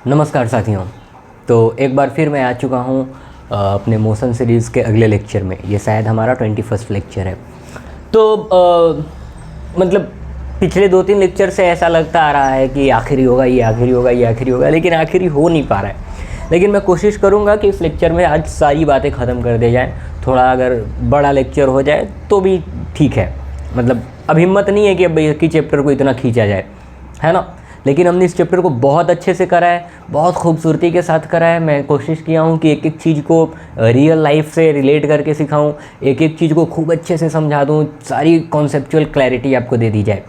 नमस्कार साथियों। तो एक बार फिर मैं आ चुका हूँ अपने मोशन सीरीज़ के अगले लेक्चर में। ये शायद हमारा 21वां लेक्चर है। तो मतलब पिछले 2-3 लेक्चर से ऐसा लगता आ रहा है कि आखिरी होगा, ये आखिरी होगा, ये आखिरी होगा, लेकिन आखिरी हो नहीं पा रहा है। लेकिन मैं कोशिश करूँगा कि इस लेक्चर में आज सारी बातें ख़त्म कर दी जाएँ। थोड़ा अगर बड़ा लेक्चर हो जाए तो भी ठीक है, मतलब अब हिम्मत नहीं है कि अब एक ही चैप्टर को इतना खींचा जाए, है ना। लेकिन हमने इस चैप्टर को बहुत अच्छे से करा है, बहुत खूबसूरती के साथ करा है। मैं कोशिश किया हूँ कि एक एक चीज़ को रियल लाइफ से रिलेट करके सिखाऊं, एक एक चीज़ को खूब अच्छे से समझा दूँ, सारी कॉन्सेप्चुअल क्लैरिटी आपको दे दी जाए,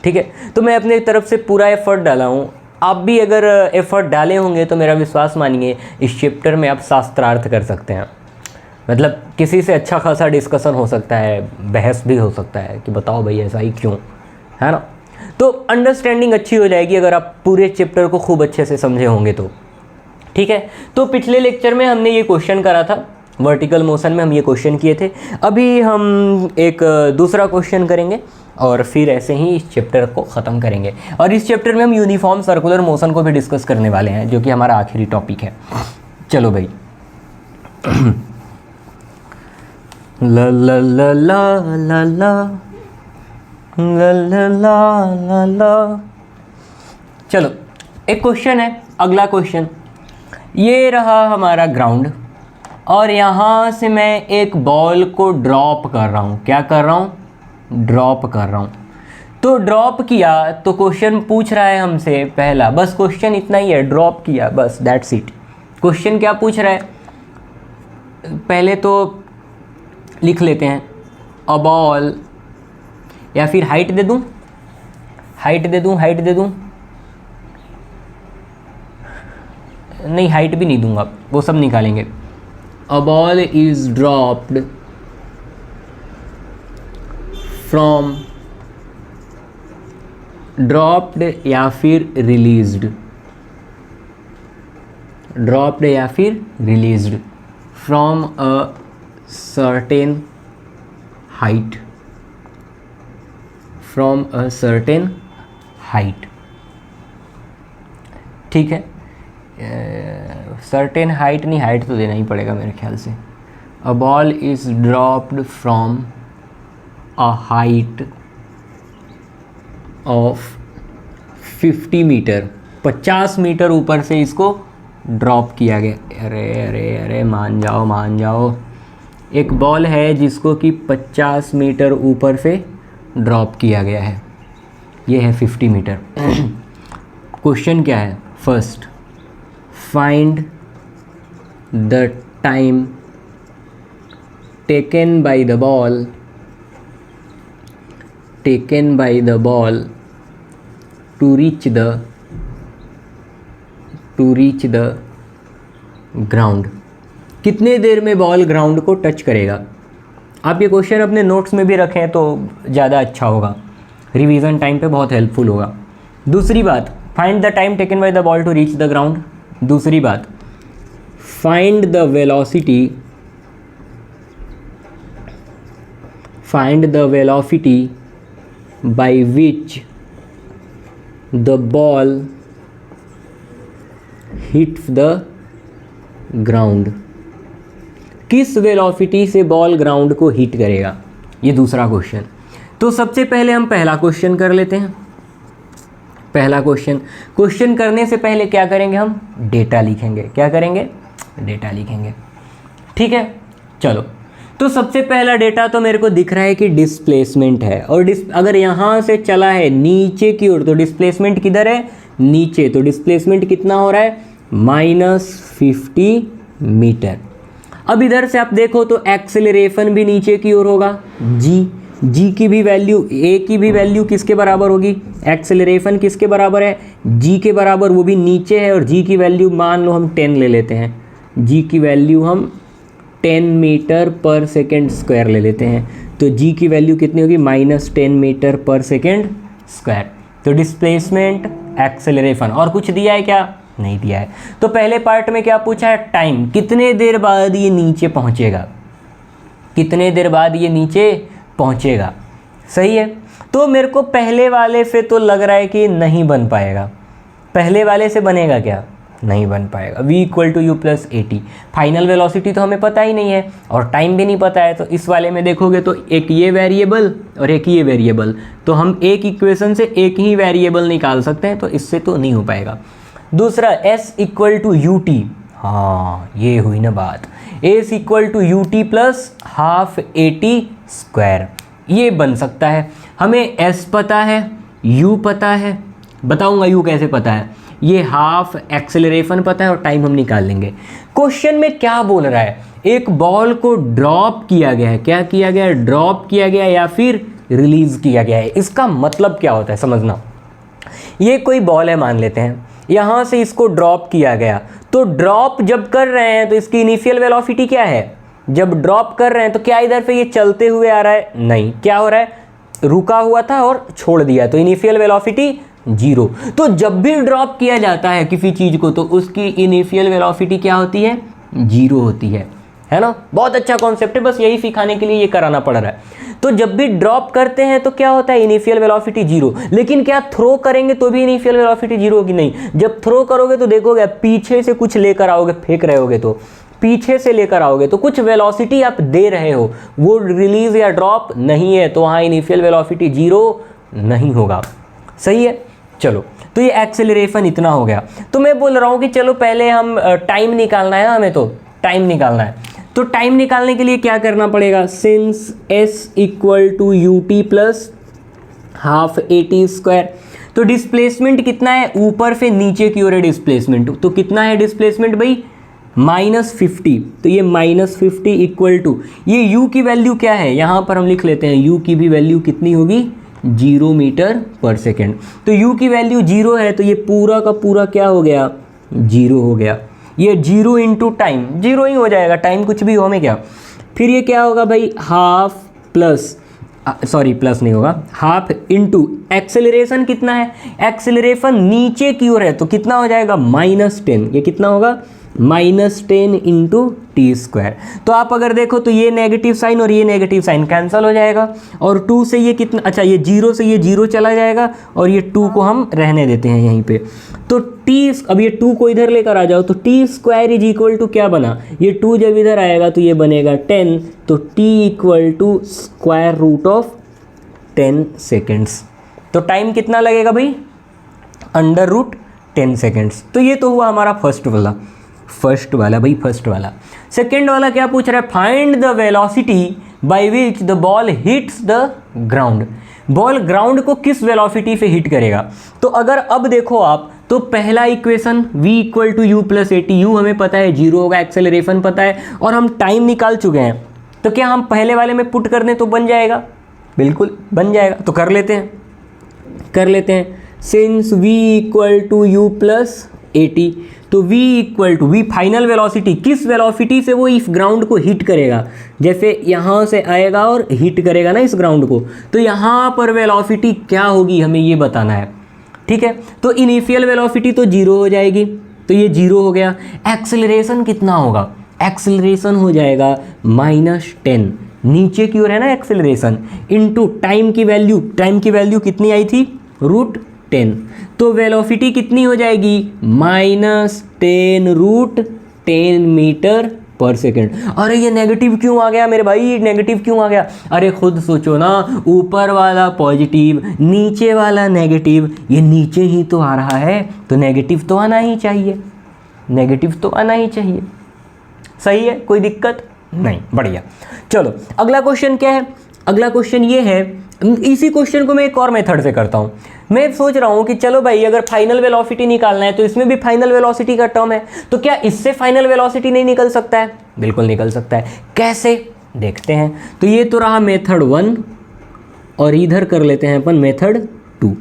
ठीक है। तो मैं अपने तरफ से पूरा एफ़र्ट डाला हूँ। आप भी अगर एफ़र्ट डाले होंगे तो मेरा विश्वास मानिए इस चैप्टर में आप शास्त्रार्थ कर सकते हैं। मतलब किसी से अच्छा खासा डिस्कशन हो सकता है, बहस भी हो सकता है कि बताओ भाई ऐसा ही क्यों, है ना। तो अंडरस्टैंडिंग अच्छी हो जाएगी अगर आप पूरे चैप्टर को खूब अच्छे से समझे होंगे तो, ठीक है। तो पिछले लेक्चर में हमने ये क्वेश्चन करा था, वर्टिकल मोशन में हम ये क्वेश्चन किए थे। अभी हम एक दूसरा क्वेश्चन करेंगे और फिर ऐसे ही इस चैप्टर को ख़त्म करेंगे। और इस चैप्टर में हम यूनिफॉर्म सर्कुलर मोशन को भी डिस्कस करने वाले हैं, जो कि हमारा आखिरी टॉपिक है। चलो भाई। ला ला ला ला ला ला ला ला ला ला। चलो एक क्वेश्चन है, अगला क्वेश्चन। ये रहा हमारा ग्राउंड और यहाँ से मैं एक बॉल को ड्रॉप कर रहा हूँ। क्या कर रहा हूँ? ड्रॉप कर रहा हूँ। तो ड्रॉप किया तो क्वेश्चन पूछ रहा है हमसे, पहला बस क्वेश्चन इतना ही है, ड्रॉप किया, बस दैट्स इट। क्वेश्चन क्या पूछ रहा है? पहले तो लिख लेते हैं, अ बॉल, या फिर हाइट दे दूं, हाइट दे दूं, नहीं हाइट भी नहीं दूंगा, वो सब निकालेंगे। अ ball is dropped from, dropped या फिर रिलीज्ड, ड्रॉप्ड या फिर released from a certain height, from a certain height, ठीक है। सर्टेन हाइट नहीं, हाइट तो देना ही पड़ेगा मेरे ख्याल से। A ball is dropped from a height of 50 metre, 50 metre ऊपर से इसको ड्रॉप किया गया। अरे अरे अरे मान जाओ मान जाओ। एक बॉल है जिसको कि 50 मीटर ऊपर से ड्रॉप किया गया है, ये है 50 मीटर। क्वेश्चन क्या है? First, find the time taken by the ball, taken by the ball to reach the ground. कितने देर में बॉल ग्राउंड को टच करेगा? आप ये क्वेश्चन अपने नोट्स में भी रखें तो ज़्यादा अच्छा होगा, रिवीजन टाइम पे बहुत हेल्पफुल होगा। दूसरी बात, find the time taken by the ball to reach the ground. दूसरी बात, find the velocity, find the velocity by which the ball hits the ground. किस वेलोसिटी से बॉल ग्राउंड को हिट करेगा, ये दूसरा क्वेश्चन। तो सबसे पहले हम पहला क्वेश्चन कर लेते हैं। पहला क्वेश्चन करने से पहले क्या करेंगे? हम डेटा लिखेंगे। क्या करेंगे? डेटा लिखेंगे, ठीक है। चलो, तो सबसे पहला डेटा तो मेरे को दिख रहा है कि डिस्प्लेसमेंट है, और अगर यहाँ से चला है नीचे की ओर तो डिस्प्लेसमेंट किधर है? नीचे। तो डिस्प्लेसमेंट कितना हो रहा है? -50 मीटर। अब इधर से आप देखो तो एक्सेलरेशन भी नीचे की ओर होगा, जी की भी वैल्यू, ए की भी वैल्यू किसके बराबर होगी? एक्सेलरेशन किसके बराबर है? जी के बराबर, वो भी नीचे है। और जी की वैल्यू मान लो हम 10 ले लेते हैं, जी की वैल्यू हम 10 मीटर पर सेकेंड स्क्वायर ले लेते हैं। तो जी की वैल्यू कितनी होगी? -10 मीटर पर सेकेंड स्क्वायर। तो डिस्प्लेसमेंट, एक्सेलरेशन, और कुछ दिया है क्या? नहीं दिया है। तो पहले पार्ट में क्या पूछा है? टाइम, कितने देर बाद ये नीचे पहुंचेगा, कितने देर बाद ये नीचे पहुंचेगा। सही है। तो मेरे को पहले वाले से तो लग रहा है कि नहीं बन पाएगा। पहले वाले से बनेगा क्या? नहीं बन पाएगा। v equal to you plus a t, final velocity तो हमें पता ही नहीं है और टाइम भी नहीं पता है, तो इस वाले में देखोगे तो एक ये वेरिएबल और एक ये वेरिएबल, तो हम एक इक्वेशन से एक ही वेरिएबल निकाल सकते हैं, तो इससे तो नहीं हो पाएगा। दूसरा s equal to u t, हाँ ये हुई ना बात, s equal to u t plus half a t square, ये बन सकता है। हमें s पता है, u पता है, बताऊंगा u कैसे पता है, ये हाफ एक्सेलरेशन पता है और टाइम हम निकाल लेंगे। क्वेश्चन में क्या बोल रहा है, एक बॉल को ड्रॉप किया गया है, क्या किया गया है, ड्रॉप किया गया या फिर रिलीज किया गया है। इसका मतलब क्या होता है समझना, ये कोई बॉल है मान लेते हैं, यहाँ से इसको ड्रॉप किया गया, तो ड्रॉप जब कर रहे हैं तो इसकी इनिशियल वेलोसिटी क्या है, जब ड्रॉप कर रहे हैं तो क्या इधर पे ये चलते हुए आ रहा है, नहीं, क्या हो रहा है, रुका हुआ था और छोड़ दिया, तो इनिशियल वेलोसिटी 0। तो जब भी ड्रॉप किया जाता है किसी चीज़ को तो उसकी इनिशियल वेलोसिटी क्या होती है, 0 होती है ना। बहुत अच्छा कॉन्सेप्ट है, बस यही सिखाने के लिए ये कराना पड़ रहा है। तो जब भी ड्रॉप करते हैं तो क्या होता है, इनिशियल वेलोसिटी 0, लेकिन क्या थ्रो करेंगे तो भी इनिशियल वेलोसिटी 0 होगी, नहीं। जब थ्रो करोगे तो देखोगे पीछे से कुछ लेकर आओगे, फेंक रहे होगे तो पीछे से लेकर आओगे तो कुछ वेलोसिटी आप दे रहे हो, वो रिलीज या ड्रॉप नहीं है, तो वहाँ इनिशियल वेलोसिटी 0 नहीं होगा। सही है, चलो तो ये एक्सेलरेशन इतना हो गया। तो मैं बोल रहा हूँ कि चलो पहले हम टाइम निकालना है ना, हमें तो टाइम निकालना है, तो टाइम निकालने के लिए क्या करना पड़ेगा, since s equal to u t plus half a t square, तो डिस्प्लेसमेंट कितना है, ऊपर से नीचे की ओर है डिस्प्लेसमेंट, तो कितना है डिस्प्लेसमेंट भाई, -50, तो ये -50 इक्वल टू, ये u की वैल्यू क्या है, यहाँ पर हम लिख लेते हैं u की भी वैल्यू कितनी होगी, 0 मीटर पर सेकेंड। तो u की वैल्यू 0 है तो ये पूरा का पूरा क्या हो गया, 0 हो गया। ये 0 इंटू टाइम 0 ही हो जाएगा, टाइम कुछ भी हो हमें क्या। फिर ये क्या होगा भाई, हाफ प्लस सॉरी प्लस नहीं होगा, हाफ इंटू एक्सेलरेशन कितना है, एक्सेलरेशन नीचे की ओर है तो कितना हो जाएगा, -10, ये कितना होगा, -10 इंटू टी स्क्वायर। तो आप अगर देखो तो ये नेगेटिव साइन और ये नेगेटिव साइन कैंसिल हो जाएगा, और 2 से ये कितना, अच्छा ये 0 से ये 0 चला जाएगा और ये 2 को हम रहने देते हैं यहीं पे। तो टी, अब ये 2 को इधर लेकर आ जाओ तो t square is equal to क्या बना, ये 2 जब इधर आएगा तो ये बनेगा 10, तो t equal to square root of 10 seconds. तो टाइम कितना लगेगा भाई, √10 सेकेंड्स। तो ये तो हुआ हमारा फर्स्ट वाला भाई, फर्स्ट वाला। सेकेंड वाला क्या पूछ रहा है, find the velocity by which the ball hits the ground, ball ground को किस वेलोसिटी से हिट करेगा। तो अगर अब देखो आप, तो पहला equation v equal to you plus a t, u हमें पता है 0 होगा, एक्सेलरेशन पता है और हम टाइम निकाल चुके हैं, तो क्या हम पहले वाले में पुट कर दें तो बन जाएगा, बिल्कुल बन जाएगा। तो कर लेते हैं since v equal to you plus a t, तो v equal to, v final velocity, किस वेलोसिटी से वो इस ग्राउंड को हिट करेगा, जैसे यहाँ से आएगा और हिट करेगा ना इस ग्राउंड को, तो यहाँ पर वेलोसिटी क्या होगी हमें ये बताना है, ठीक है। तो इनिशियल वेलोसिटी तो 0 हो जाएगी, तो ये 0 हो गया। एक्सेलरेशन कितना होगा, एक्सेलरेशन हो जाएगा -10, नीचे की ओर है ना एक्सेलरेशन, इनटू टाइम की वैल्यू कितनी आई थी, √10, तो वेलोसिटी कितनी हो जाएगी, -10 √10 मीटर पर सेकेंड। अरे ये नेगेटिव क्यों आ गया मेरे भाई, नेगेटिव क्यों आ गया, अरे खुद सोचो ना, ऊपर वाला पॉजिटिव नीचे वाला नेगेटिव, ये नीचे ही तो आ रहा है तो नेगेटिव तो आना ही चाहिए, सही है, कोई दिक्कत नहीं, बढ़िया। चलो अगला क्वेश्चन क्या है, अगला क्वेश्चन ये है, इसी क्वेश्चन को मैं एक और मेथड से करता हूँ। मैं सोच रहा हूँ कि चलो भाई अगर फाइनल वेलोसिटी निकालना है तो इसमें भी फाइनल वेलोसिटी का टर्म है, तो क्या इससे फाइनल वेलोसिटी नहीं निकल सकता है, बिल्कुल निकल सकता है। कैसे, देखते हैं। तो ये तो रहा मेथड 1 और इधर कर लेते हैं अपन मेथड 2।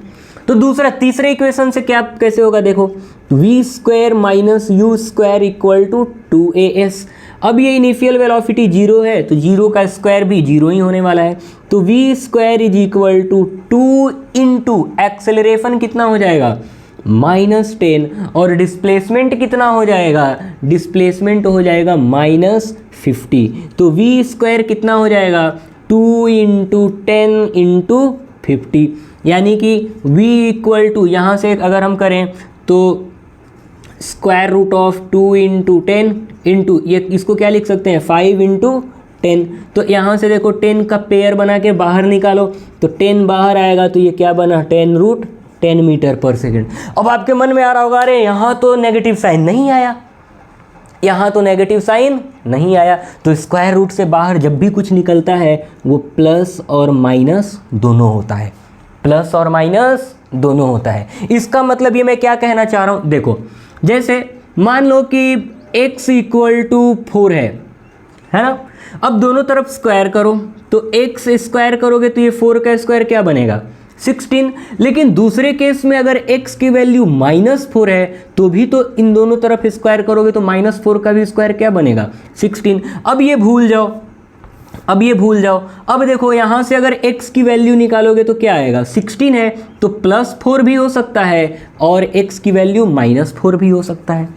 तो दूसरा, तीसरे इक्वेशन से क्या कैसे होगा, देखो v square minus u square equal to 2as। अब ये इनिशियल वेलोसिटी 0 है तो 0 का स्क्वायर भी 0 ही होने वाला है, तो v square is equal to 2 into acceleration कितना हो जाएगा, -10, और डिस्प्लेसमेंट कितना हो जाएगा, डिस्प्लेसमेंट हो जाएगा -50, तो v स्क्वायर कितना हो जाएगा, 2 इंटू 10 इंटू 50, यानी कि v इक्वल टू, यहाँ से अगर हम करें तो square root of 2 into 10 into ये इसको क्या लिख सकते हैं 5 इंटू 10। तो यहाँ से देखो 10 का पेयर बना के बाहर निकालो तो 10 बाहर आएगा तो ये क्या बना 10 रूट 10 मीटर पर सेकेंड। अब आपके मन में आ रहा होगा अरे यहाँ तो नेगेटिव साइन नहीं आया, यहाँ तो नेगेटिव साइन नहीं आया। तो स्क्वायर रूट से बाहर जब भी कुछ निकलता है वो प्लस और माइनस दोनों होता है, प्लस और माइनस दोनों होता है। इसका मतलब ये मैं क्या कहना चाह रहा हूँ, देखो जैसे मान लो कि x इक्वल टू 4 है ना। अब दोनों तरफ स्क्वायर करो तो x स्क्वायर करोगे तो ये 4 का स्क्वायर क्या बनेगा 16। लेकिन दूसरे केस में अगर x की वैल्यू -4 है तो भी तो इन दोनों तरफ स्क्वायर करोगे तो -4 का भी स्क्वायर क्या बनेगा 16। अब ये भूल जाओ, अब ये भूल जाओ। अब देखो यहाँ से अगर x की वैल्यू निकालोगे तो क्या आएगा 16 है तो +4 भी हो सकता है और x की वैल्यू -4 भी हो सकता है।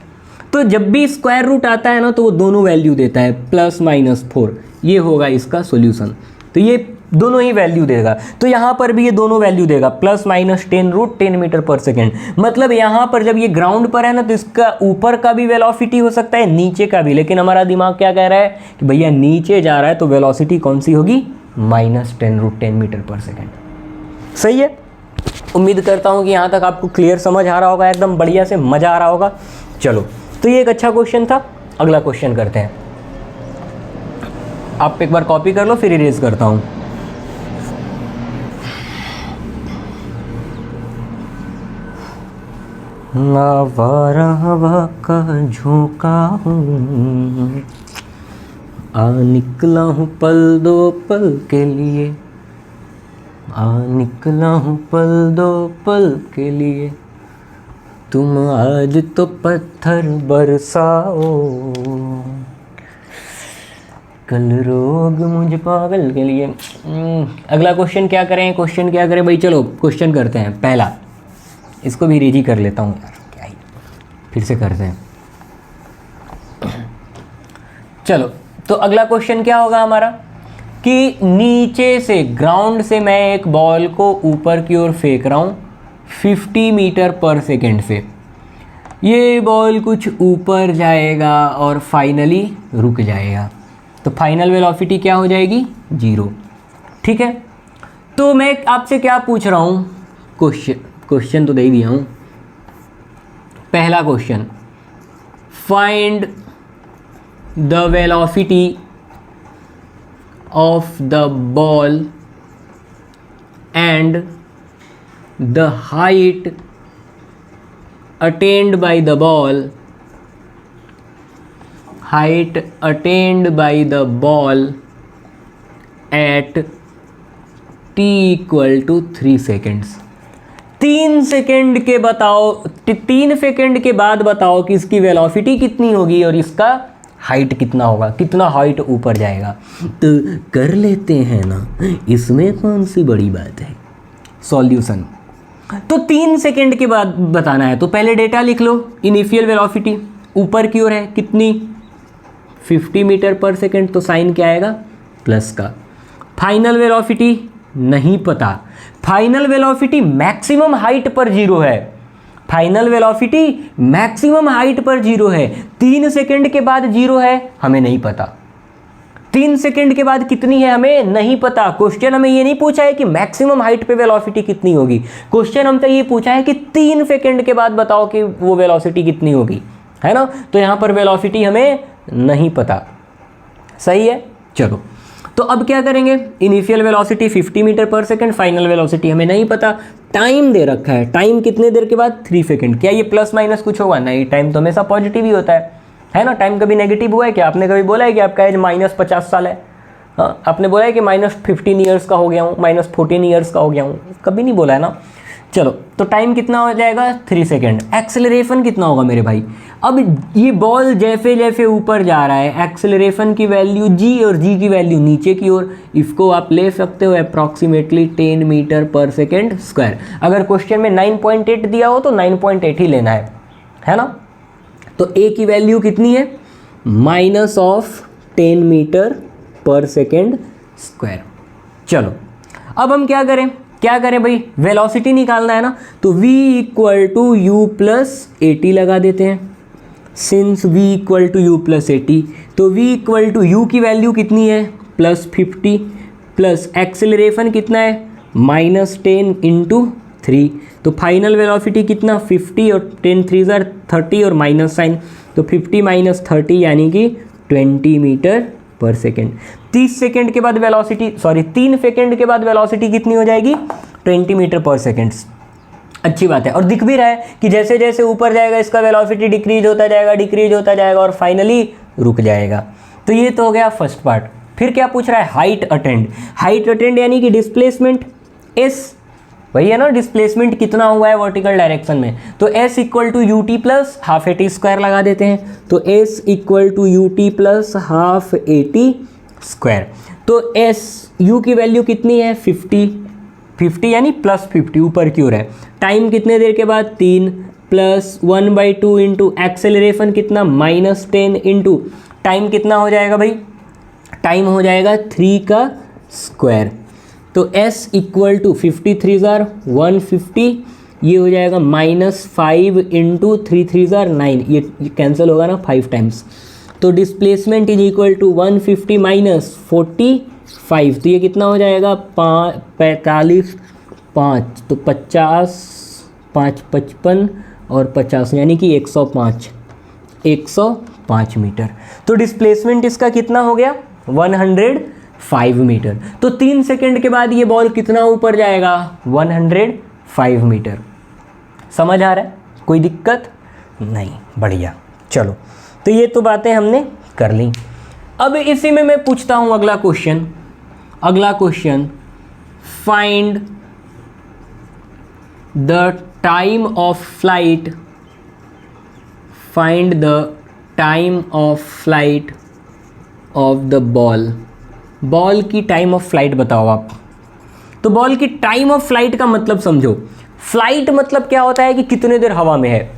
तो जब भी स्क्वायर रूट आता है ना तो वो दोनों वैल्यू देता है +-4, ये होगा इसका सॉल्यूशन। तो ये दोनों ही वैल्यू देगा। तो यहाँ पर भी ये दोनों वैल्यू देगा +-10 रूट 10 मीटर पर सेकेंड। मतलब यहाँ पर जब ये ग्राउंड पर है ना तो इसका ऊपर का भी वेलोसिटी हो सकता है नीचे का भी, लेकिन हमारा दिमाग क्या कह रहा है कि भैया नीचे जा रहा है तो वेलोसिटी कौन सी होगी -10 रूट 10 मीटर पर सेकेंड। सही है, उम्मीद करता हूँ कि यहाँ तक आपको क्लियर समझ आ रहा होगा, एकदम बढ़िया से मज़ा आ रहा होगा। चलो तो ये एक अच्छा क्वेश्चन था, अगला क्वेश्चन करते हैं। आप एक बार कॉपी कर लो फिर इरेज करता हूँ। आवारा हवा का झोंका हूँ, आ निकला हूँ पल दो पल के लिए, आ निकला हूँ पल दो पल के लिए, तुम आज तो पत्थर बरसाओ, कल रोग मुझ पागल के लिए। अगला क्वेश्चन क्या करें, क्वेश्चन क्या करें भाई, चलो क्वेश्चन करते हैं। पहला इसको भी रेजी कर लेता हूँ यार, क्या ही फिर से करते हैं। चलो तो अगला क्वेश्चन क्या होगा हमारा कि नीचे से ग्राउंड से मैं एक बॉल को ऊपर की ओर फेंक रहा हूँ 50 मीटर पर सेकेंड से। ये बॉल कुछ ऊपर जाएगा और फाइनली रुक जाएगा, तो फाइनल वेलोसिटी क्या हो जाएगी 0। ठीक है, तो मैं आपसे क्या पूछ रहा हूँ, क्वेश्चन तो दे ही दिया हूँ। पहला question, find the velocity of the ball and the height attained by the ball, height attained by the ball at t equal to 3 seconds। 3 second के बताओ, 3 सेकेंड के बाद बताओ कि इसकी वेलोसिटी कितनी होगी और इसका हाइट कितना होगा, कितना हाइट ऊपर जाएगा। तो कर लेते हैं ना, इसमें कौन सी बड़ी बात है। सॉल्यूशन तो 3 सेकेंड के बाद बताना है, तो पहले डेटा लिख लो। इनिशियल वेलोसिटी ऊपर की ओर है कितनी 50 मीटर पर सेकेंड, तो साइन क्या आएगा प्लस का। फाइनल वेलोसिटी नहीं पता, फाइनल वेलोसिटी मैक्सिमम हाइट पर 0 है, फाइनल वेलोसिटी मैक्सिमम हाइट पर 0 है। 3 सेकेंड के बाद 0 है हमें नहीं पता, 3 सेकेंड के बाद कितनी है हमें नहीं पता। क्वेश्चन हमें ये नहीं पूछा है कि मैक्सिमम हाइट पे वेलोसिटी कितनी होगी, क्वेश्चन हमसे ये पूछा है कि 3 सेकेंड के बाद बताओ कि वो वेलोसिटी कितनी होगी, है ना। तो यहाँ पर वेलोसिटी हमें नहीं पता। सही है, चलो तो अब क्या करेंगे, इनिशियल वेलोसिटी 50 मीटर पर सेकेंड, फाइनल वेलोसिटी हमें नहीं पता, टाइम दे रखा है, टाइम कितने देर के बाद 3 सेकेंड। क्या ये प्लस माइनस कुछ होगा, नहीं, टाइम तो हमेशा पॉजिटिव ही होता है ना। टाइम कभी नेगेटिव हुआ है क्या, आपने कभी बोला है कि आपका एज -50 साल है, हाँ आपने बोला है कि -15 ईयर्स का हो गया हूँ, -14 ईयर्स का हो गया हूँ, कभी नहीं बोला है ना। चलो तो टाइम कितना हो जाएगा 3 सेकेंड। एक्सेलरेशन कितना होगा मेरे भाई, अब ये बॉल जैसे जैसे ऊपर जा रहा है एक्सेलरेशन की वैल्यू g और g की वैल्यू नीचे की ओर, इसको आप ले सकते हो अप्रॉक्सीमेटली 10 मीटर पर सेकेंड स्क्वायर। अगर क्वेश्चन में 9.8 दिया हो तो 9.8 ही लेना है ना। तो a की वैल्यू कितनी है -10 मीटर पर सेकेंड स्क्वायर। चलो अब हम क्या करें, क्या करें भाई, वेलोसिटी निकालना है ना, तो v equal to you plus a t लगा देते हैं। Since v equal to you plus a t, तो v इक्वल टू यू की वैल्यू कितनी है +50 प्लस एक्सेलरेशन कितना है -10 इंटू 3, तो फाइनल वेलोसिटी कितना 50 और 10 3 30 और माइनस साइन, तो 50 माइनस 30 यानी कि 20 मीटर पर सेकेंड। 30 सेकेंड के बाद वेलोसिटी 3 सेकेंड के बाद वेलोसिटी कितनी हो जाएगी 20 मीटर पर सेकेंड। अच्छी बात है, और दिख भी रहा है कि जैसे जैसे ऊपर जाएगा इसका वेलोसिटी डिक्रीज होता जाएगा और फाइनली रुक जाएगा। तो ये तो हो गया फर्स्ट पार्ट। फिर क्या पूछ रहा है, हाइट अटेंड यानी कि डिस्प्लेसमेंट s, वही है ना, डिस्प्लेसमेंट कितना हुआ है वर्टिकल डायरेक्शन में, तो s equal to u t plus half a t square लगा देते हैं, तो s equal to u t plus half a t square. तो s u की वैल्यू कितनी है 50 यानी +50 ऊपर की ओर है, टाइम कितने देर के बाद 3 प्लस 1/2 इंटू एक्सेलरेशन कितना -10 इंटू टाइम कितना हो जाएगा भाई, टाइम हो जाएगा 3 का स्क्वायर, तो s इक्वल टू 53 150, ये हो जाएगा -5 इंटू 3 3 9, ये कैंसिल होगा ना 5 टाइम्स, तो displacement is equal to 150 minus 45, तो ये कितना हो जाएगा 45 5, तो 50 5 55 और 50 यानी कि 105 मीटर। तो डिस्प्लेसमेंट इसका कितना हो गया 105 मीटर। तो 3 सेकंड के बाद ये बॉल कितना ऊपर जाएगा 105 मीटर। समझ आ रहा है, कोई दिक्कत नहीं, बढ़िया। चलो, तो ये तो बातें हमने कर ली। अब इसी में मैं पूछता हूं अगला question, find the time of flight of the ball की टाइम ऑफ फ्लाइट बताओ आप। तो बॉल की टाइम ऑफ फ्लाइट का मतलब समझो, फ्लाइट मतलब क्या होता है कि कितने देर हवा में है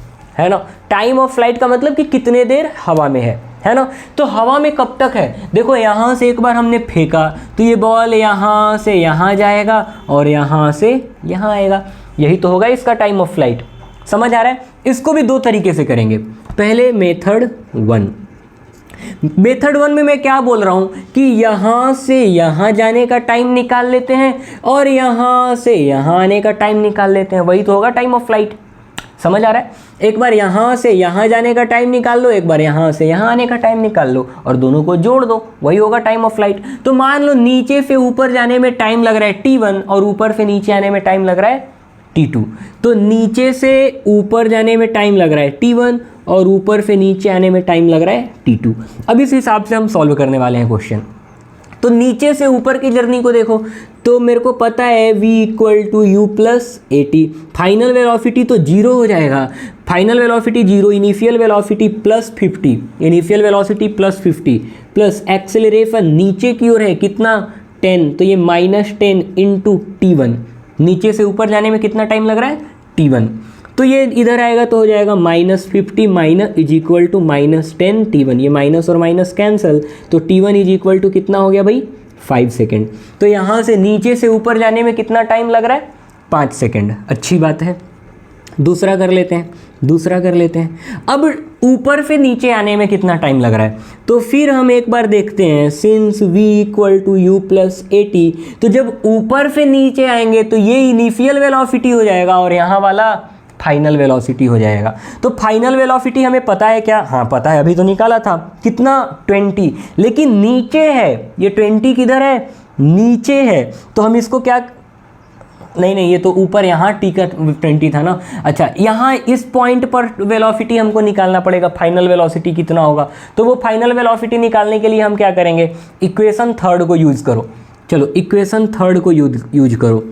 ना, टाइम ऑफ फ्लाइट का मतलब कि कितने देर हवा में है ना। तो हवा में कब तक है, देखो यहाँ से एक बार हमने फेंका तो ये बॉल यहाँ से यहाँ जाएगा और यहाँ से यहाँ आएगा, यही तो होगा इसका टाइम ऑफ फ्लाइट। समझ आ रहा है। इसको भी दो तरीके से करेंगे। पहले मेथड 1 में मैं क्या बोल रहा हूँ कि यहाँ से यहाँ जाने का टाइम निकाल लेते हैं और यहाँ से यहाँ आने का टाइम निकाल लेते हैं, वही तो होगा टाइम ऑफ फ्लाइट। समझ आ रहा है। एक बार यहाँ से यहाँ जाने का टाइम निकाल लो, एक बार यहाँ से यहाँ आने का टाइम निकाल लो और दोनों को जोड़ दो, वही होगा टाइम ऑफ फ्लाइट। तो मान लो नीचे से ऊपर जाने में टाइम लग रहा है t1 और ऊपर से नीचे आने में टाइम लग रहा है t2। तो नीचे से ऊपर जाने में टाइम लग रहा है t1 और ऊपर से नीचे आने में टाइम लग रहा है t2। अब इस हिसाब से हम सॉल्व करने वाले हैं क्वेश्चन। तो नीचे से ऊपर की जर्नी को देखो तो मेरे को पता है v equal to you plus a t. Final velocity तो जीरो हो जाएगा, final velocity zero, initial velocity plus 50, initial velocity plus 50 plus acceleration नीचे की ओर है कितना 10, तो ये -10 इंटू t1। नीचे से ऊपर जाने में कितना टाइम लग रहा है t1, तो ये इधर आएगा तो हो जाएगा -50 minus is equal to -10 t1। ये माइनस और माइनस कैंसिल, तो t1 इज इक्वल टू कितना हो गया भाई 5 सेकेंड। तो यहाँ से नीचे से ऊपर जाने में कितना टाइम लग रहा है 5 सेकेंड। अच्छी बात है। दूसरा कर लेते हैं। अब ऊपर से नीचे आने में कितना टाइम लग रहा है, तो फिर हम एक बार देखते हैं। Since v equal to you plus a t, तो जब ऊपर से नीचे आएंगे तो ये इनिशियल वेलोसिटी हो जाएगा और यहाँ वाला फाइनल वेलोसिटी हो जाएगा। तो फाइनल वेलोसिटी हमें पता है क्या, हाँ पता है, अभी तो निकाला था कितना 20, लेकिन नीचे है ये 20 किधर है नीचे है, तो हम इसको क्या, नहीं ये तो ऊपर यहाँ टी का 20 था ना। अच्छा, यहाँ इस पॉइंट पर वेलोसिटी हमको निकालना पड़ेगा, फाइनल वेलोसिटी कितना होगा। तो वो फाइनल वेलोसिटी निकालने के लिए हम क्या करेंगे, इक्वेशन 3 को यूज़ करो। चलो इक्वेशन 3 को यूज करो।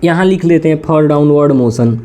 यहाँ लिख लेते हैं for downward motion.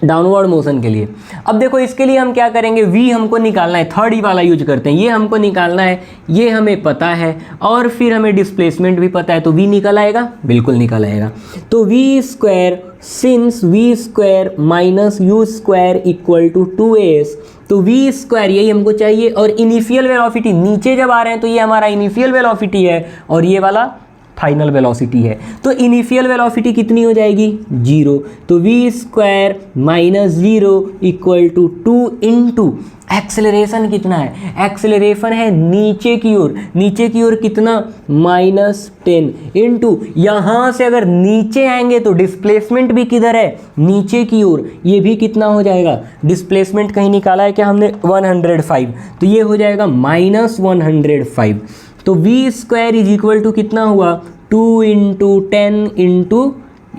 Downward motion के लिए। अब देखो इसके लिए हम क्या करेंगे, v हमको निकालना है, थर्ड ई वाला यूज करते हैं, ये हमको निकालना है, ये हमें पता है और फिर हमें डिस्प्लेसमेंट भी पता है, तो v निकल आएगा, बिल्कुल निकल आएगा। तो v square since v square minus u square equal to 2as, तो v स्क्वायर यही हमको चाहिए और इनिशियल वेलोसिटी नीचे जब आ रहे हैं तो ये हमारा इनिशियल वेलोसिटी है और ये वाला फाइनल वेलोसिटी है। तो इनिशियल वेलोसिटी कितनी हो जाएगी, 0। तो v square minus 0 equal to 2 into acceleration कितना है, एक्सेलरेशन है नीचे की ओर, नीचे की ओर कितना -10 इंटू यहाँ से अगर नीचे आएंगे तो डिस्प्लेसमेंट भी किधर है, नीचे की ओर, ये भी कितना हो जाएगा, डिस्प्लेसमेंट कहीं निकाला है क्या हमने, 105, तो ये हो जाएगा -105। तो v square is equal to कितना हुआ, 2 इंटू 10 इंटू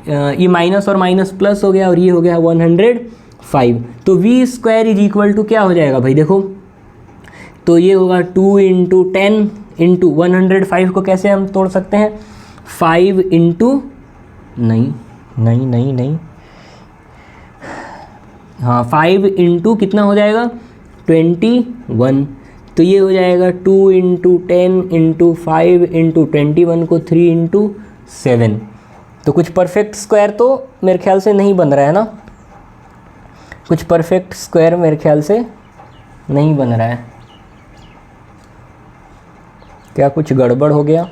ये माइनस और माइनस प्लस हो गया और ये हो गया 105। तो v square is equal to क्या हो जाएगा भाई देखो, तो ये होगा 2 इंटू 10 इंटू 105 को कैसे हम तोड़ सकते हैं, 5 इंटू नहीं हाँ 5 इंटू कितना हो जाएगा 21, तो ये हो जाएगा 2 इंटू 10 इंटू 5 इंटू 21 को 3 इंटू 7। तो कुछ परफेक्ट स्क्वायर तो मेरे ख्याल से नहीं बन रहा है ना, कुछ परफेक्ट स्क्वायर मेरे ख्याल से नहीं बन रहा है, क्या कुछ गड़बड़ हो गया,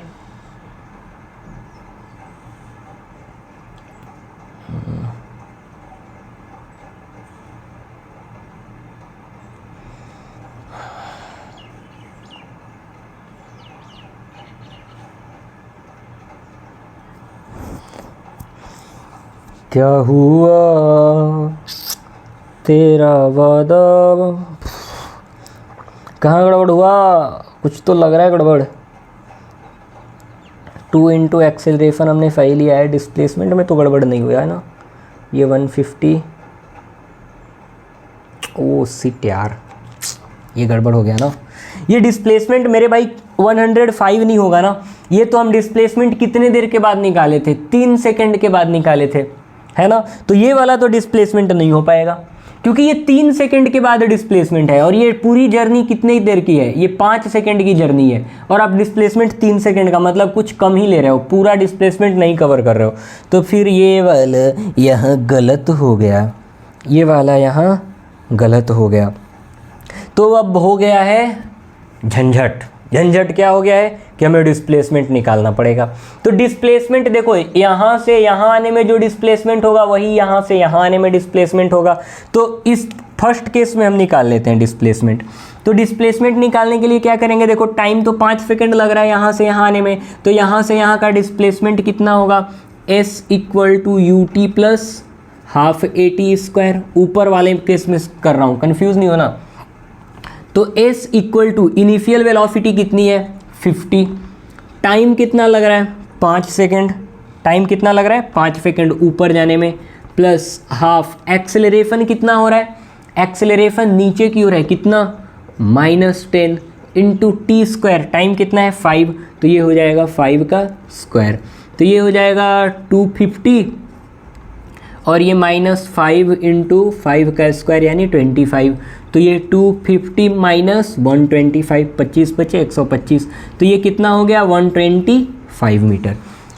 क्या हुआ तेरा वादा, कहाँ गड़बड़ हुआ, कुछ तो लग रहा है गड़बड़। 2 इंटू एक्सेलरेशन हमने फाइल लिया है, डिस्प्लेसमेंट में तो गड़बड़ नहीं हुआ है ना, ये 150, ओ सिट यार, ये गड़बड़ हो गया ना, ये डिस्प्लेसमेंट मेरे भाई 105 नहीं होगा ना, ये तो हम डिस्प्लेसमेंट कितने देर के बाद निकाले थे, 3 सेकंड के बाद निकाले थे, है ना, तो ये वाला तो डिस्प्लेसमेंट नहीं हो पाएगा क्योंकि ये 3 सेकंड के बाद डिस्प्लेसमेंट है और ये पूरी जर्नी कितनी देर की है, ये 5 सेकंड की जर्नी है और आप डिस्प्लेसमेंट 3 सेकंड का मतलब कुछ कम ही ले रहे हो, पूरा डिस्प्लेसमेंट नहीं कवर कर रहे हो, तो फिर ये वाला यहाँ गलत हो गया, ये वाला यहाँ गलत हो गया। तो अब हो गया है झंझट, झंझट क्या हो गया है कि हमें डिस्प्लेसमेंट निकालना पड़ेगा। तो डिस्प्लेसमेंट देखो यहाँ से यहाँ आने में जो डिस्प्लेसमेंट होगा वही यहाँ से यहाँ आने में डिस्प्लेसमेंट होगा, तो इस फर्स्ट केस में हम निकाल लेते हैं डिस्प्लेसमेंट। तो डिस्प्लेसमेंट निकालने के लिए क्या करेंगे, देखो टाइम तो 5 सेकंड लग रहा है यहाँ से यहाँ आने में, तो यहाँ से यहाँ का डिस्प्लेसमेंट कितना होगा, s equal to u t plus half a t square, ऊपर वाले केस में कर रहा हूँ, कन्फ्यूज़ नहीं होना। तो s equal to initial velocity कितनी है 50, टाइम कितना लग रहा है 5 सेकंड, टाइम कितना लग रहा है 5 सेकंड ऊपर जाने में, प्लस हाफ एक्सेलरेशन कितना हो रहा है, एक्सेलरेशन नीचे की ओर है कितना -10 इंटू टी स्क्वायर, टाइम कितना है 5, तो ये हो जाएगा 5 का स्क्वायर, तो ये हो जाएगा 250 और ये -5 इंटू 5 का स्क्वायर यानी 25, तो ये 250 माइनस 125, 25 बचे 125, तो ये कितना हो गया 125 मीटर।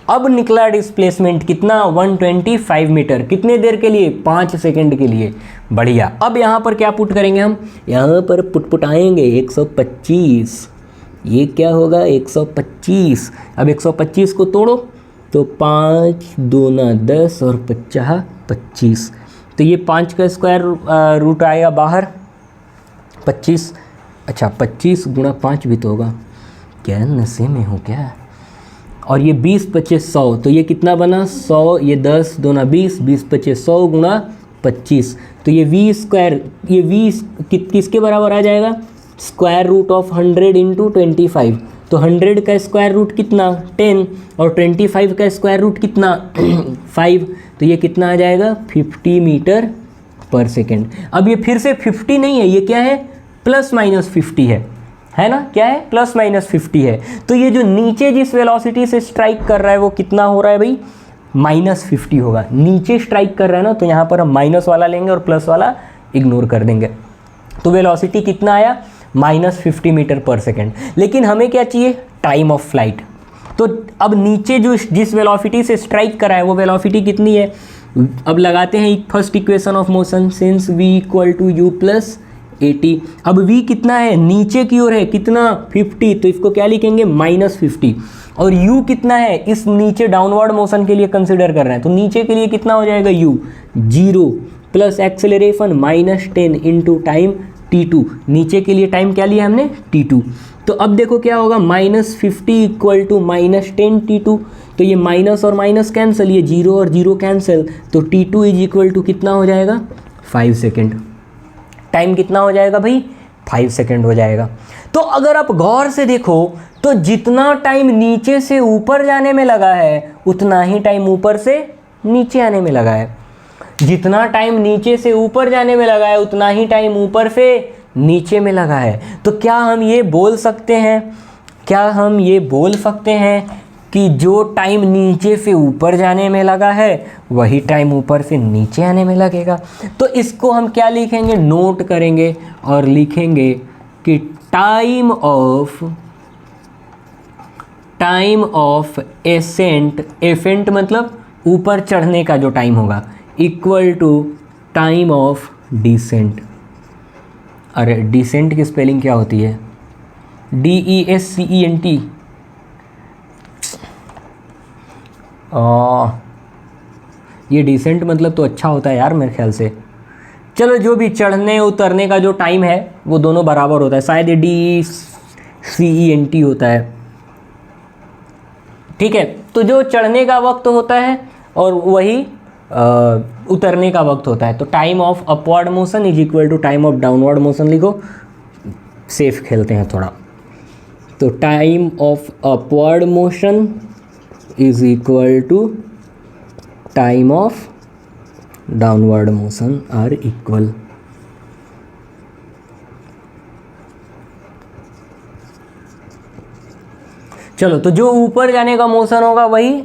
अब निकला डिस्प्लेसमेंट कितना 125 मीटर, कितने देर के लिए 5 सेकंड के लिए, बढ़िया। अब यहाँ पर क्या पुट करेंगे हम, यहाँ पर पुटाएंगे 125, ये क्या होगा 125, अब 125 को तोड़ो तो 5 दूना 10 और 50 25, तो ये 5 का स्क्वायर रूट आएगा बाहर 25, अच्छा 25 गुणा 5 भी तो होगा, क्या नशे में हो क्या, और ये 20 बचे 100, तो ये कितना बना 100, ये 10 दूना 20, 20 बचे 100 गुणा 25, तो ये v स्क्वायर, ये v किसके बराबर आ जाएगा, स्क्वायर रूट ऑफ 100 इंटू 25, तो 100 का स्क्वायर रूट कितना 10 और 25 का स्क्वायर रूट कितना 5, तो ये कितना आ जाएगा 50 मीटर पर सेकेंड। अब ये फिर से 50 नहीं है, ये क्या है ±50 है ना, क्या है ±50 है, तो ये जो नीचे जिस वेलोसिटी से स्ट्राइक कर रहा है वो कितना हो रहा है भाई -50 होगा। नीचे स्ट्राइक कर रहा है ना, तो यहाँ पर हम माइनस वाला लेंगे और प्लस वाला इग्नोर कर देंगे। तो वेलोसिटी कितना आया, -50 मीटर पर सेकेंड। लेकिन हमें क्या चाहिए, टाइम ऑफ फ्लाइट। तो अब नीचे जो जिस वेलोसिटी से स्ट्राइक करा है वो वेलोसिटी कितनी है, अब लगाते हैं first equation of motion, since v equal to you plus 80। अब v कितना है, नीचे की ओर है, कितना 50, तो इसको क्या लिखेंगे -50। और u कितना है, इस नीचे डाउनवर्ड मोशन के लिए कंसिडर कर रहे हैं, तो नीचे के लिए कितना हो जाएगा u 0 plus acceleration -10 into time t2। नीचे के लिए टाइम क्या लिया हमने, t2। तो अब देखो क्या होगा, -50 इक्वल टू -10 t2। तो ये माइनस और माइनस कैंसिल, ये 0 और 0 कैंसिल, तो t2 इज इक्वल टू कितना हो जाएगा, 5 सेकेंड। टाइम कितना हो जाएगा भाई, 5 सेकेंड हो जाएगा। तो अगर आप गौर से देखो तो जितना टाइम नीचे से ऊपर जाने में लगा है उतना ही टाइम ऊपर से नीचे आने में लगा है। जितना टाइम नीचे से ऊपर जाने में लगा है उतना ही टाइम ऊपर से नीचे में लगा है। तो क्या हम ये बोल सकते हैं, कि जो टाइम नीचे से ऊपर जाने में लगा है वही टाइम ऊपर से नीचे आने में लगेगा। तो इसको हम क्या लिखेंगे, नोट करेंगे और लिखेंगे कि टाइम ऑफ एसेंट मतलब ऊपर चढ़ने का जो टाइम होगा, equal to time of descent. अरे डिसेंट की स्पेलिंग क्या होती है, DESCENT। ये डिसेंट मतलब तो अच्छा होता है यार मेरे ख्याल से। चलो जो भी चढ़ने उतरने का जो टाइम है वो दोनों बराबर होता है, शायद ये DECENT होता है, ठीक है। तो जो चढ़ने का वक्त होता है और वही उतरने का वक्त होता है। तो time of upward motion is equal to time of downward motion लिखो, सेफ खेलते हैं थोड़ा। तो time of upward motion is equal to time of downward motion are equal. चलो, तो जो ऊपर जाने का मोशन होगा वही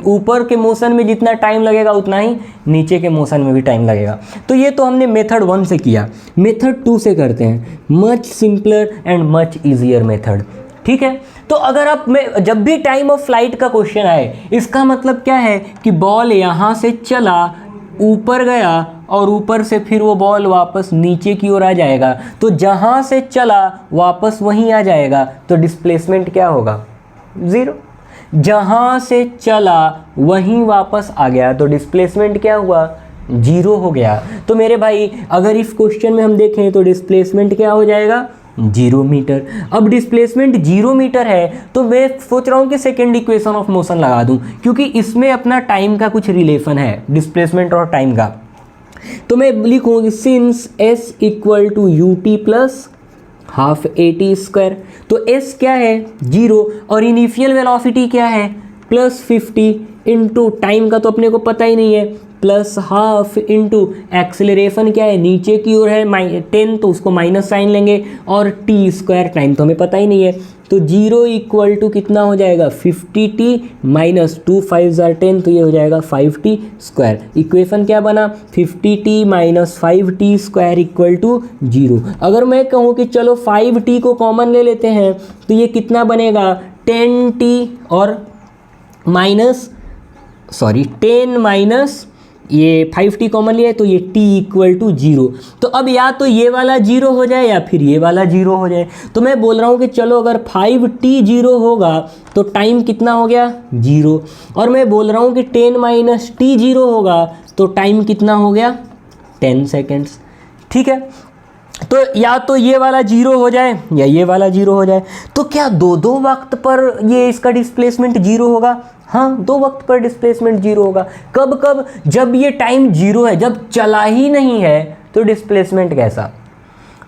ऊपर के मोशन में जितना टाइम लगेगा उतना ही नीचे के मोशन में भी टाइम लगेगा। तो ये तो हमने मेथड 1 से किया। मेथड 2 से करते हैं, much simpler and much easier method, ठीक है। तो अगर आप जब भी टाइम ऑफ फ्लाइट का क्वेश्चन आए, इसका मतलब क्या है कि बॉल यहाँ से चला, ऊपर गया और ऊपर से फिर वो बॉल वापस नीचे की ओर आ जाएगा। तो जहाँ से चला वापस वहीं आ जाएगा, तो डिस्प्लेसमेंट क्या होगा, 0। जहाँ से चला वहीं वापस आ गया तो डिस्प्लेसमेंट क्या हुआ, 0 हो गया। तो मेरे भाई अगर इस क्वेश्चन में हम देखें तो डिस्प्लेसमेंट क्या हो जाएगा, 0 मीटर। अब डिस्प्लेसमेंट 0 मीटर है तो मैं सोच रहा हूँ कि सेकेंड इक्वेशन ऑफ मोशन लगा दूँ, क्योंकि इसमें अपना टाइम का कुछ रिलेशन है, डिस्प्लेसमेंट और टाइम का। तो मैं लिखूँगी since s equal to ut plus half AT²। तो s क्या है, 0, और इनिशियल वेलोसिटी क्या है, +50 इंटू टाइम का तो अपने को पता ही नहीं है, प्लस हाफ इंटू एक्सेलरेशन क्या है, नीचे की ओर है 10, तो उसको माइनस साइन लेंगे, और t² टाइम तो हमें पता ही नहीं है। तो 0 इक्वल टू कितना हो जाएगा, 50t माइनस 2 5 10, तो ये हो जाएगा 5t²। इक्वेशन क्या बना, 50t minus 5t² equal to 0। अगर मैं कहूँ कि चलो 5t को कॉमन ले लेते हैं तो ये कितना बनेगा, 10t और10 माइनस ये 5t कॉमन लिया है तो ये t इक्वल टू 0। तो अब या तो ये वाला 0 हो जाए या फिर ये वाला 0 हो जाए। तो मैं बोल रहा हूँ कि चलो अगर 5t 0 होगा तो टाइम कितना हो गया, 0। और मैं बोल रहा हूँ कि 10 माइनस t 0 होगा तो टाइम कितना हो गया, 10 सेकेंड्स, ठीक है। तो या तो ये वाला 0 हो जाए या ये वाला 0 हो जाए। तो क्या दो वक्त पर ये इसका डिस्प्लेसमेंट 0 होगा, हाँ 2 वक्त पर डिस्प्लेसमेंट 0 होगा। कब, जब ये टाइम 0 है, जब चला ही नहीं है तो डिस्प्लेसमेंट कैसा,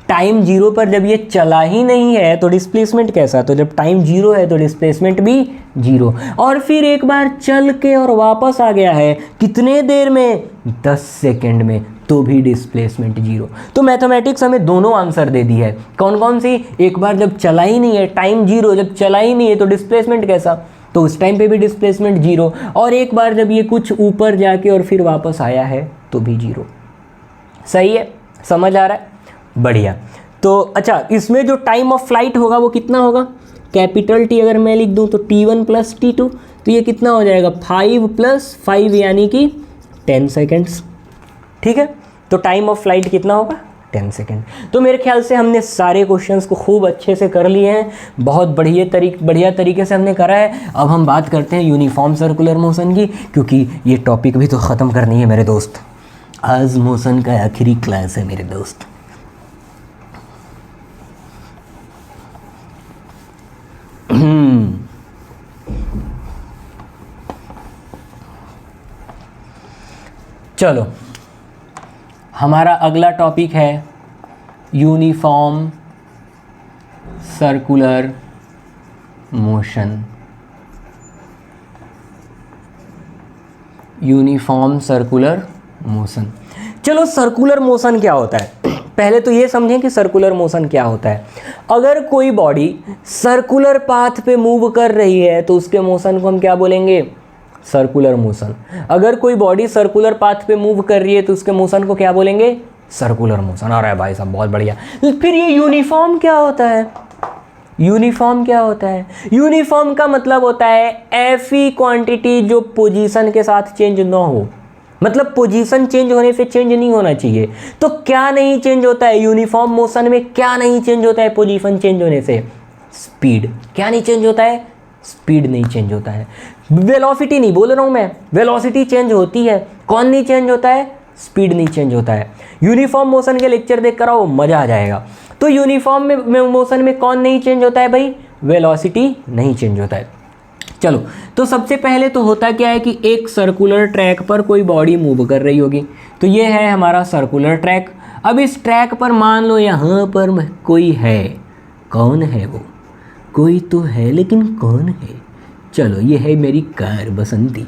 टाइम 0 पर जब ये चला ही नहीं है तो डिस्प्लेसमेंट कैसा, तो जब टाइम 0 है तो डिस्प्लेसमेंट भी 0। और फिर एक बार चल के और वापस आ गया है कितने देर में, 10 सेकेंड में, तो भी डिस्प्लेसमेंट 0। तो मैथमेटिक्स हमें दोनों आंसर दे दी है। कौन कौन सी, एक बार जब चला ही नहीं है, टाइम 0, जब चला ही नहीं है तो डिस्प्लेसमेंट कैसा, तो उस टाइम पे भी डिस्प्लेसमेंट जीरो, और एक बार जब ये कुछ ऊपर जाके और फिर वापस आया है तो भी जीरो। सही है, समझ आ रहा है, बढ़िया। तो अच्छा, इसमें जो टाइम ऑफ फ्लाइट होगा वो कितना होगा, कैपिटल टी अगर मैं लिख दूँ तो T1 प्लस T2, तो ये कितना हो जाएगा 5 + 5 यानी कि 10 सेकेंड्स। ठीक है, तो टाइम ऑफ फ्लाइट कितना होगा 10 सेकेंड। तो मेरे ख्याल से हमने सारे क्वेश्चंस को खूब अच्छे से कर लिए हैं, बहुत बढ़िया तरीके से हमने करा है। अब हम बात करते हैं यूनिफॉर्म सर्कुलर मोशन की, क्योंकि ये टॉपिक भी तो ख़त्म करनी है मेरे दोस्त। आज मोशन का आखिरी क्लास है मेरे दोस्त। चलो, हमारा अगला टॉपिक है uniform circular motion. Uniform circular motion. चलो, सर्कुलर मोशन क्या होता है, पहले तो ये समझें कि सर्कुलर मोशन क्या होता है। अगर कोई बॉडी सर्कुलर पाथ पे मूव कर रही है तो उसके मोशन को हम क्या बोलेंगे, सर्कुलर मोशन। अगर कोई बॉडी सर्कुलर पाथ पे मूव कर रही है तो उसके मोशन को क्या बोलेंगे, सर्कुलर मोशन। आ रहा है भाई साहब, बहुत बढ़िया। फिर ये यूनिफॉर्म क्या होता है, यूनिफॉर्म क्या होता है, यूनिफॉर्म का मतलब होता है ऐसी क्वांटिटी जो पोजीशन के साथ चेंज ना हो, मतलब पोजीशन चेंज होने से चेंज नहीं होना चाहिए। तो क्या नहीं चेंज होता है यूनिफॉर्म मोशन में, क्या नहीं चेंज होता है पोजीशन चेंज होने से, स्पीड। क्या नहीं चेंज होता है, स्पीड नहीं चेंज होता है। वेलोसिटी नहीं बोल रहा हूं मैं, वेलोसिटी चेंज होती है, कौन नहीं चेंज होता है, स्पीड नहीं चेंज होता है। यूनिफॉर्म मोशन के लेक्चर देख कर आओ, मजा आ जाएगा। तो यूनिफॉर्म में मोशन में कौन नहीं चेंज होता है भाई, वेलोसिटी नहीं चेंज होता है। चलो, तो सबसे पहले तो होता क्या है कि एक सर्कुलर ट्रैक पर कोई बॉडी मूव कर रही होगी, तो ये है हमारा सर्कुलर ट्रैक। अब इस ट्रैक पर मान लो यहाँ पर कोई है, कौन है वो, कोई तो है लेकिन कौन है, चलो ये है मेरी कार बसंती।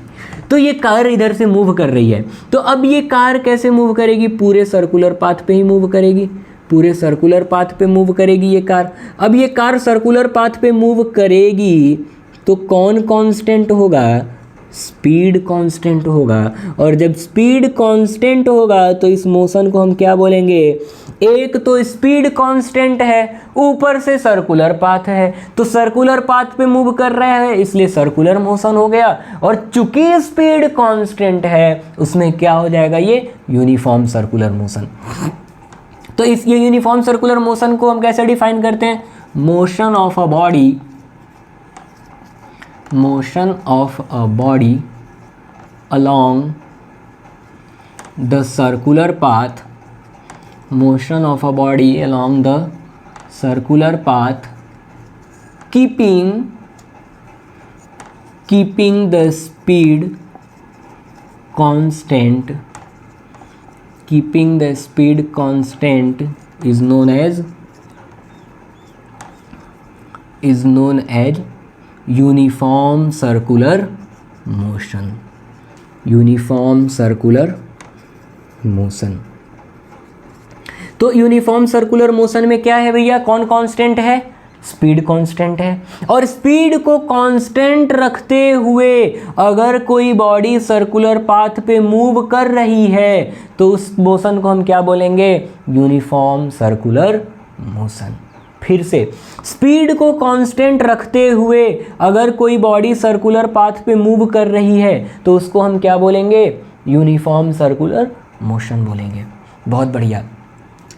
तो ये कार इधर से मूव कर रही है, तो अब ये कार कैसे मूव करेगी, पूरे सर्कुलर पाथ पे ही मूव करेगी, पूरे सर्कुलर पाथ पे मूव करेगी ये कार। अब ये कार सर्कुलर पाथ पे मूव करेगी तो कौन कांस्टेंट होगा, स्पीड कांस्टेंट होगा। और जब स्पीड कांस्टेंट होगा तो इस मोशन को हम क्या बोलेंगे, एक तो स्पीड कांस्टेंट है, ऊपर से सर्कुलर पाथ है, तो सर्कुलर पाथ पे मूव कर रहा है इसलिए सर्कुलर मोशन हो गया। और चूंकि स्पीड कांस्टेंट है उसमें क्या हो जाएगा, ये यूनिफॉर्म सर्कुलर मोशन। तो इस ये यूनिफॉर्म सर्कुलर मोशन को हम कैसे डिफाइन करते हैं, motion of a body, motion of a body along the circular path, motion of a body along the circular path, keeping the speed constant, keeping the speed constant is known as uniform circular motion, uniform circular motion. तो uniform circular motion में क्या है भैया, कौन constant है, speed constant है। और speed को कांस्टेंट रखते हुए अगर कोई बॉडी सर्कुलर पाथ पे मूव कर रही है तो उस मोशन को हम क्या बोलेंगे, यूनिफॉर्म सर्कुलर मोशन। फिर से, स्पीड को कांस्टेंट रखते हुए अगर कोई बॉडी सर्कुलर पाथ पे मूव कर रही है तो उसको हम क्या बोलेंगे, यूनिफॉर्म सर्कुलर मोशन बोलेंगे। बहुत बढ़िया।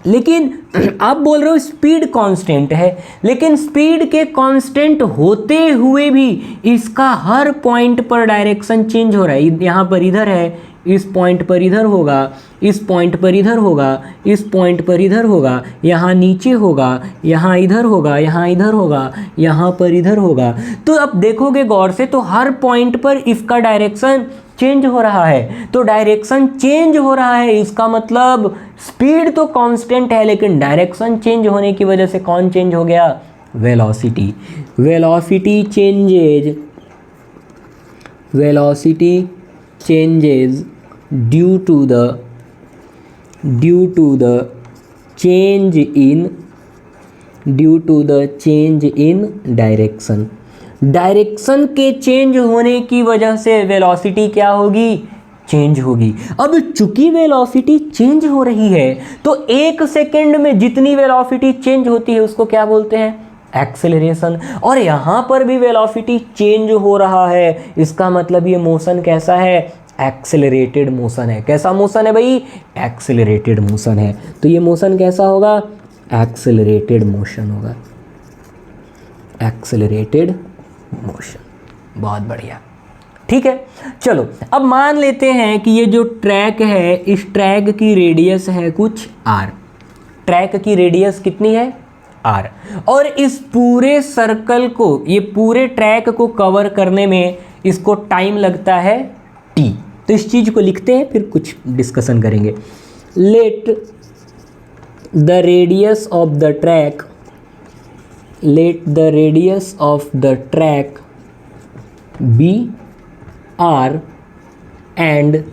लेकिन आप बोल रहे हो स्पीड कांस्टेंट है, लेकिन स्पीड के कांस्टेंट होते हुए भी इसका हर पॉइंट पर डायरेक्शन चेंज हो रहा है। यहाँ पर इधर है, इस पॉइंट पर इधर होगा, इस पॉइंट पर इधर होगा, इस पॉइंट पर इधर होगा, यहाँ नीचे होगा, यहाँ इधर होगा, यहाँ इधर होगा, यहाँ पर इधर होगा। तो अब देखोगे गौर से तो हर पॉइंट पर इसका डायरेक्शन चेंज हो रहा है। तो डायरेक्शन चेंज हो रहा है, इसका मतलब स्पीड तो कांस्टेंट है लेकिन डायरेक्शन चेंज होने की वजह से कौन चेंज हो गया, velocity. Velocity changes, velocity changes due to the change in direction, direction के चेंज होने की वजह से वेलोसिटी क्या होगी, चेंज होगी। अब चूंकि वेलोसिटी चेंज हो रही है तो 1 सेकेंड में जितनी वेलोसिटी चेंज होती है उसको क्या बोलते हैं, एक्सेलरेशन। और यहाँ पर भी वेलोसिटी चेंज हो रहा है, इसका मतलब ये मोशन कैसा है, एक्सेलरेटेड मोशन है। कैसा मोशन है भाई, एक्सेलरेटेड मोशन है। तो ये मोशन कैसा होगा, एक्सेलरेटेड मोशन होगा, एक्सेलरेटेड मोशन। बहुत बढ़िया, ठीक है। चलो अब मान लेते हैं कि ये जो ट्रैक है, इस ट्रैक की रेडियस है कुछ r, ट्रैक की रेडियस कितनी है r, और इस पूरे सर्कल को, ये पूरे ट्रैक को कवर करने में इसको टाइम लगता है t। तो इस चीज़ को लिखते हैं फिर कुछ डिस्कशन करेंगे। Let the radius of the track, let the radius of the track be r and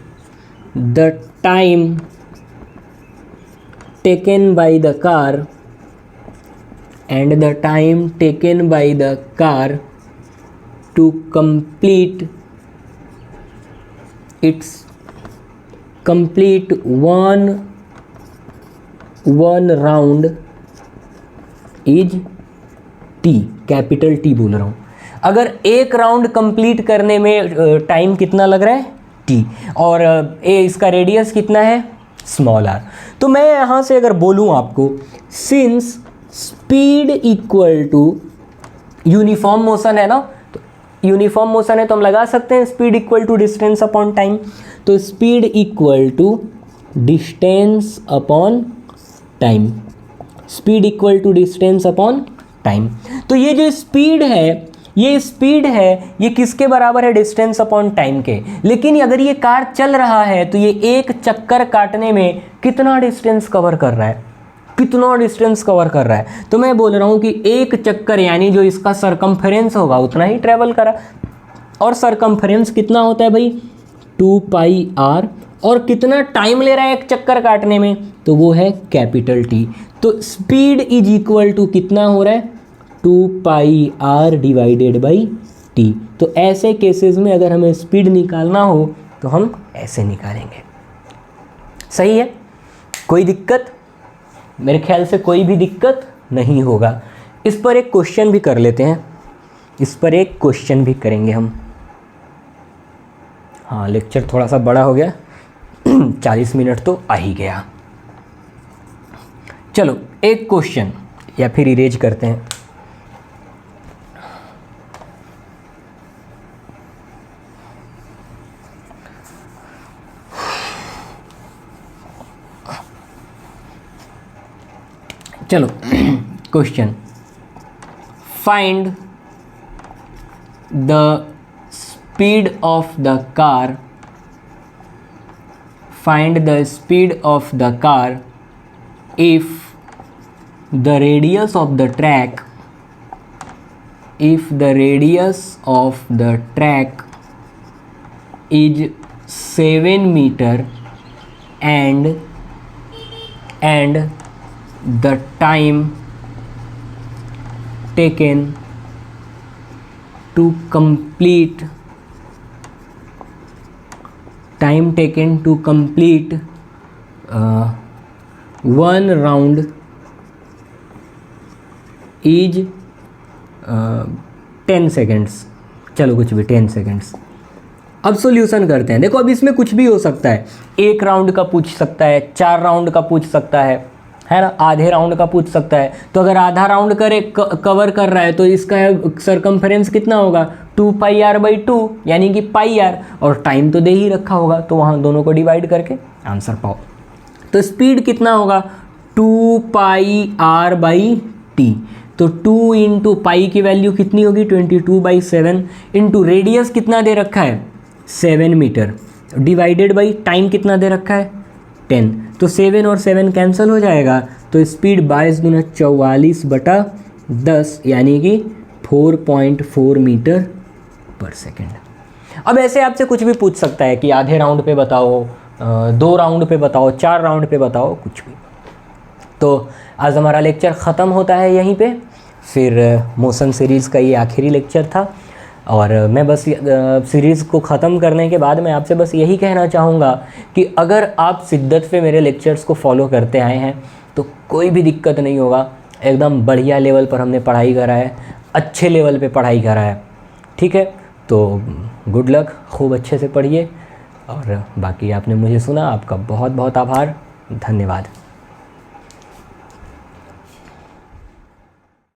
the time taken by the car, and the time taken by the car to complete its complete one round is t, capital T बोल रहा हूँ। अगर एक round complete करने में time कितना लग रहा है, t, और इसका रेडियस कितना है, स्मॉल r। तो मैं यहाँ से अगर बोलूँ आपको, since speed equal to uniform motion है ना, तो यूनिफॉर्म मोशन है तो हम लगा सकते हैं speed equal to distance upon time. तो speed equal to distance upon time, speed equal to distance upon time. तो ये जो स्पीड है, ये स्पीड है, ये किसके बराबर है, डिस्टेंस अपॉन टाइम के। लेकिन अगर ये कार चल रहा है तो ये एक चक्कर काटने में कितना डिस्टेंस कवर कर रहा है, कितना डिस्टेंस कवर कर रहा है। तो मैं बोल रहा हूँ कि एक चक्कर यानी जो इसका सरकमफेरेंस होगा उतना ही ट्रेवल करा। और सरकमफेरेंस कितना होता है भाई, 2πr। और कितना टाइम ले रहा है एक चक्कर काटने में, तो वो है कैपिटल T। तो स्पीड इज इक्वल टू कितना हो रहा है, 2πr डिवाइडेड बाई t। तो ऐसे केसेस में अगर हमें स्पीड निकालना हो तो हम ऐसे निकालेंगे। सही है, कोई दिक्कत, मेरे ख्याल से कोई भी दिक्कत नहीं होगा। इस पर एक क्वेश्चन भी कर लेते हैं, इस पर एक क्वेश्चन भी करेंगे हम। हाँ, लेक्चर थोड़ा सा बड़ा हो गया 40 मिनट तो आ ही गया। चलो एक क्वेश्चन, या फिर इरेज करते हैं। चलो question, find the speed of the car, find the speed of the car if the radius of the track, if the radius of the track is 7 meter and the time taken to complete one round is 10 seconds. चलो कुछ भी 10 seconds. अब solution करते हैं। देखो अब इसमें कुछ भी हो सकता है, 1 राउंड का पूछ सकता है, 4 राउंड का पूछ सकता है ना, आधे राउंड का पूछ सकता है। तो अगर आधा राउंड कवर कर रहा है तो इसका सरकमफेरेंस कितना होगा, 2πr/2 यानी कि πr, और टाइम तो दे ही रखा होगा तो वहाँ दोनों को डिवाइड करके आंसर पाओ। तो स्पीड कितना होगा, 2πr/t। तो 2 इंटू पाई की वैल्यू कितनी होगी, 22/7 इंटू रेडियस कितना दे रखा है, 7 मीटर, डिवाइडेड बाई टाइम कितना दे रखा है, 10। तो 7 और 7 कैंसिल हो जाएगा, तो स्पीड 22 × 44/10 यानी कि 4.4 मीटर पर सेकेंड। अब ऐसे आपसे कुछ भी पूछ सकता है कि आधे राउंड पे बताओ, 2 राउंड पे बताओ, 4 राउंड पे बताओ, कुछ भी। तो आज हमारा लेक्चर ख़त्म होता है यहीं पे। फिर मोशन सीरीज़ का ये आखिरी लेक्चर था। और मैं बस सीरीज़ को ख़त्म करने के बाद मैं आपसे बस यही कहना चाहूँगा कि अगर आप शिद्दत से मेरे लेक्चर्स को फॉलो करते आए हैं तो कोई भी दिक्कत नहीं होगा। एकदम बढ़िया लेवल पर हमने पढ़ाई करा है, अच्छे लेवल पे पढ़ाई करा है, ठीक है। तो गुड लक, खूब अच्छे से पढ़िए। और बाकी आपने मुझे सुना, आपका बहुत बहुत आभार, धन्यवाद।